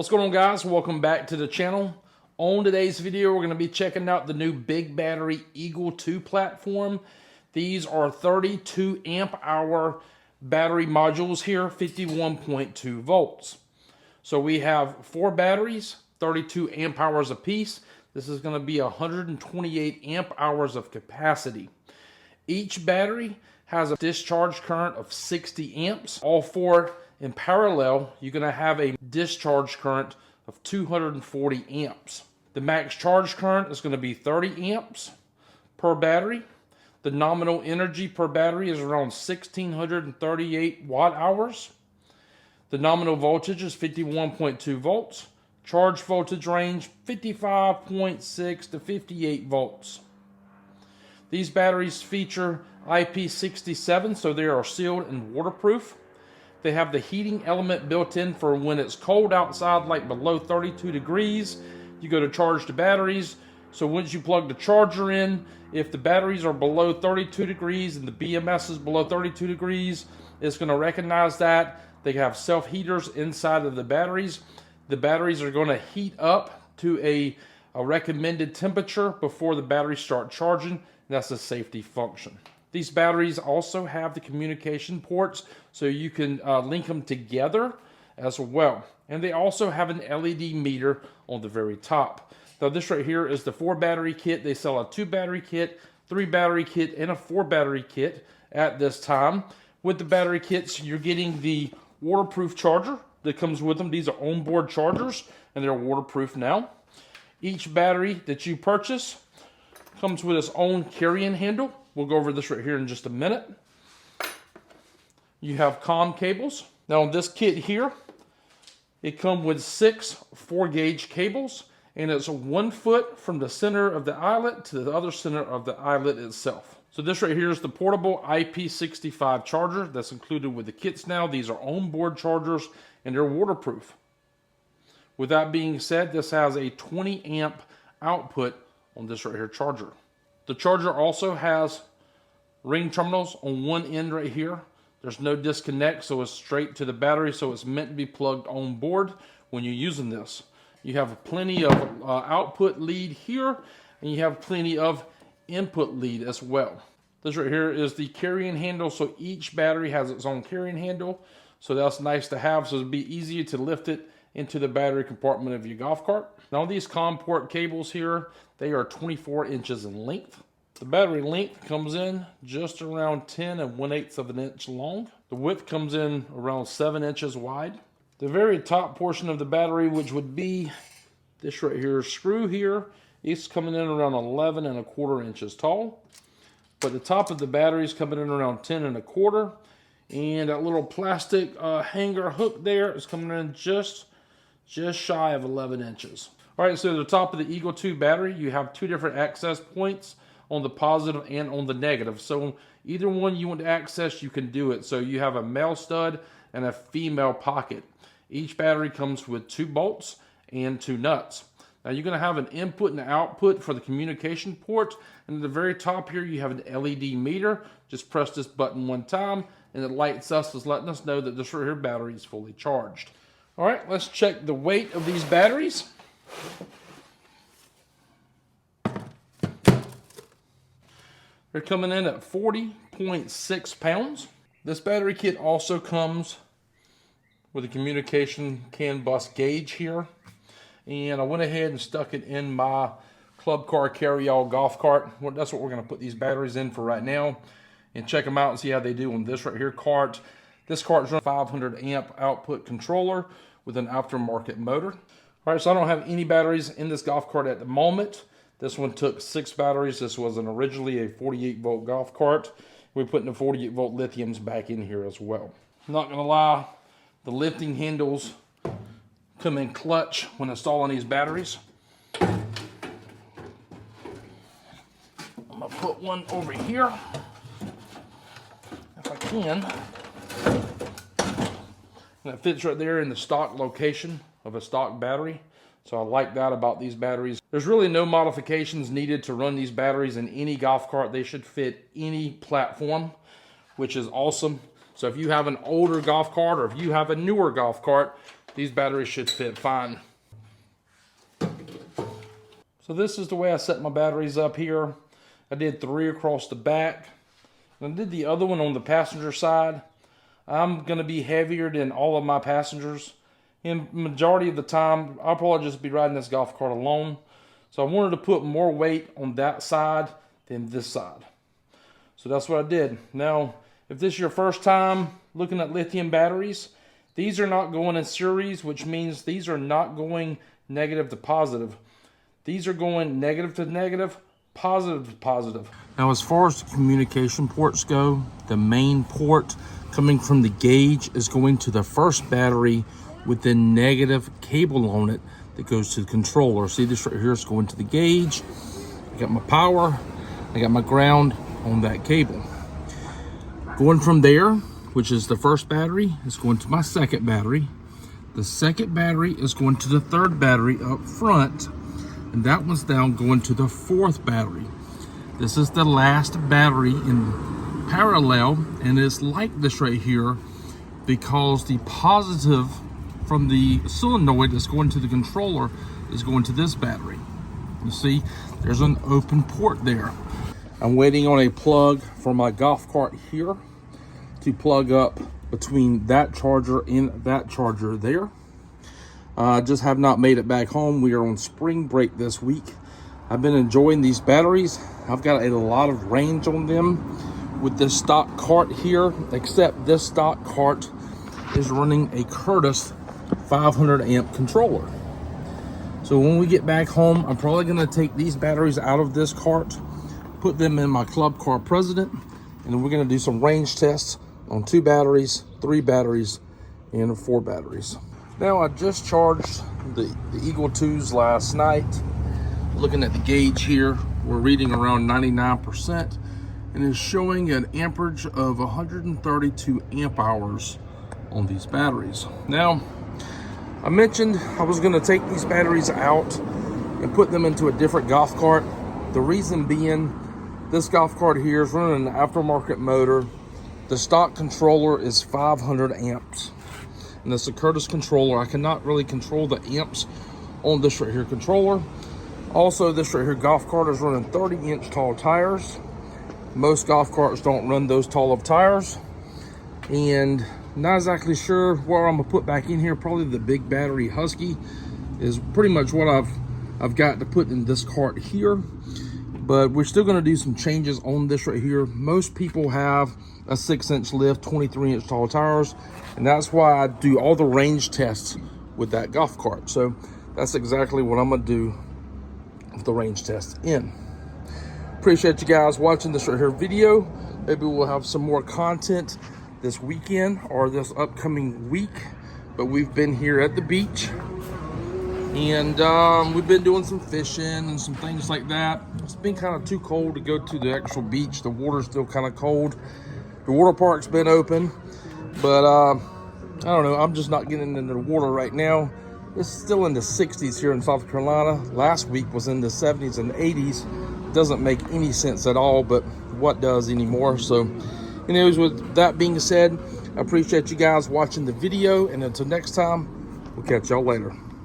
What's going on, guys? Welcome back to the channel. On today's video, we're going to be checking out the new big battery Eagle 2 platform. These are 32 amp hour battery modules here, 51.2 volts. So we have 4 batteries, 32 amp hours apiece. This is going to be 128 amp hours of capacity. Each battery has a discharge current of 60 amps. All 4 in parallel, you're going to have a discharge current of 240 amps. The max charge current is going to be 30 amps per battery. The nominal energy per battery is around 1638 watt hours. The nominal voltage is 51.2 volts. Charge voltage range 55.6 to 58 volts. These batteries feature IP67, so they are sealed and waterproof. They have the heating element built in for when it's cold outside, like below 32 degrees. You go to charge the batteries. So once you plug the charger in, if the batteries are below 32 degrees and the BMS is below 32 degrees, it's going to recognize that. They have self-heaters inside of the batteries. The batteries are going to heat up to a recommended temperature before the batteries start charging. That's a safety function. These batteries also have the communication ports, so you can link them together as well. And they also have an LED meter on the very top. Now this right here is the 4 battery kit. They sell a 2 battery kit, 3 battery kit, and a 4 battery kit at this time. With the battery kits, you're getting the waterproof charger that comes with them. These are onboard chargers, and they're waterproof now. Each battery that you purchase comes with its own carrying handle. We'll go over this right here in just a minute. You have COM cables. Now on this kit here, it comes with 6 4-gauge cables, and it's 1 foot from the center of the eyelet to the other center of the eyelet itself. So this right here is the portable IP65 charger that's included with the kits now. These are onboard chargers, and they're waterproof. With that being said, this has a 20 amp output on this right here charger. The charger also has ring terminals on one end right here. There's no disconnect, so it's straight to the battery, so it's meant to be plugged on board when you're using this. You have plenty of output lead here, and you have plenty of input lead as well. This right here is the carrying handle, so each battery has its own carrying handle, so that's nice to have, so it'll be easier to lift it into the battery compartment of your golf cart. Now these COM port cables here, they are 24 inches in length. The battery length comes in just around 10 1/8 of an inch long. The width comes in around 7 inches wide. The very top portion of the battery, which would be this right here screw here, it's coming in around 11 1/4 inches tall. But the top of the battery is coming in around 10 1/4. And that little plastic hanger hook there is coming in just shy of 11 inches. All right, so at the top of the Eagle 2 battery, you have 2 different access points on the positive and on the negative. So either one you want to access, you can do it. So you have a male stud and a female pocket. Each battery comes with 2 bolts and 2 nuts. Now you're going to have an input and an output for the communication port. And at the very top here, you have an LED meter. Just press this button one time, and it lights us, is letting us know that this right here battery is fully charged. All right, let's check the weight of these batteries. They're coming in at 40.6 pounds. This battery kit also comes with a communication CAN bus gauge here. And I went ahead and stuck it in my club car carry-all golf cart. That's what we're going to put these batteries in for right now. And check them out and see how they do on this right here cart. This cart's running a 500 amp output controller with an aftermarket motor. All right, so I don't have any batteries in this golf cart at the moment. This one took 6 batteries. This was originally a 48 volt golf cart. We're putting the 48 volt lithiums back in here as well. I'm not gonna lie, the lifting handles come in clutch when installing these batteries. I'm gonna put one over here, if I can. And it fits right there in the stock location of a stock battery. So I like that about these batteries. There's really no modifications needed to run these batteries in any golf cart. They should fit any platform, which is awesome. So if you have an older golf cart or if you have a newer golf cart, these batteries should fit fine. So this is the way I set my batteries up here. I did 3 across the back. And I did the other one on the passenger side. I'm going to be heavier than all of my passengers. And majority of the time, I'll probably just be riding this golf cart alone. So I wanted to put more weight on that side than this side. So that's what I did. Now, if this is your first time looking at lithium batteries, these are not going in series, which means these are not going negative to positive. These are going negative to negative, positive to positive. Now, as far as the communication ports go, the main port coming from the gauge is going to the first battery with the negative cable on it that goes to the controller. See this right here is going to the gauge. I got my power, I got my ground on that cable. Going from there, which is the first battery, is going to my second battery. The second battery is going to the third battery up front, and that one's down going to the fourth battery. This is the last battery in parallel, and it's like this right here because the positive from the solenoid that's going to the controller is going to this battery. You see, there's an open port there. I'm waiting on a plug for my golf cart here to plug up between that charger and that charger there. Just have not made it back home. We are on spring break this week. I've been enjoying these batteries. I've got a lot of range on them with this stock cart here, except this stock cart is running a Curtis 500 amp controller. So when we get back home, I'm probably gonna take these batteries out of this cart, put them in my Club Car President, and then we're gonna do some range tests on 2 batteries, 3 batteries, and 4 batteries. Now, I just charged the Eagle 2s last night. Looking at the gauge here, we're reading around 99% and is showing an amperage of 132 amp hours on these batteries. Now, I mentioned I was gonna take these batteries out and put them into a different golf cart. The reason being, this golf cart here is running an aftermarket motor. The stock controller is 500 amps. And it's a Curtis controller. I cannot really control the amps on this right here controller. Also, this right here golf cart is running 30-inch tall tires. Most golf carts don't run those tall of tires. And not exactly sure what I'm gonna put back in here. Probably the big battery Husky is pretty much what I've got to put in this cart here. But we're still gonna do some changes on this right here. Most people have a 6-inch lift, 23-inch tall tires, and that's why I do all the range tests with that golf cart. So that's exactly what I'm gonna do with the range test in. Appreciate you guys watching this right here video. Maybe we'll have some more content this weekend or this upcoming week, but we've been here at the beach and we've been doing some fishing and some things like that. It's been kind of too cold to go to the actual beach. The water's still kind of cold. The water park's been open, but I don't know, I'm just not getting into the water right now. It's still in the 60s here in South Carolina. Last week was in the 70s and 80s. Doesn't make any sense at all, but what does anymore? So anyways, with that being said, I appreciate you guys watching the video, and until next time, we'll catch y'all later.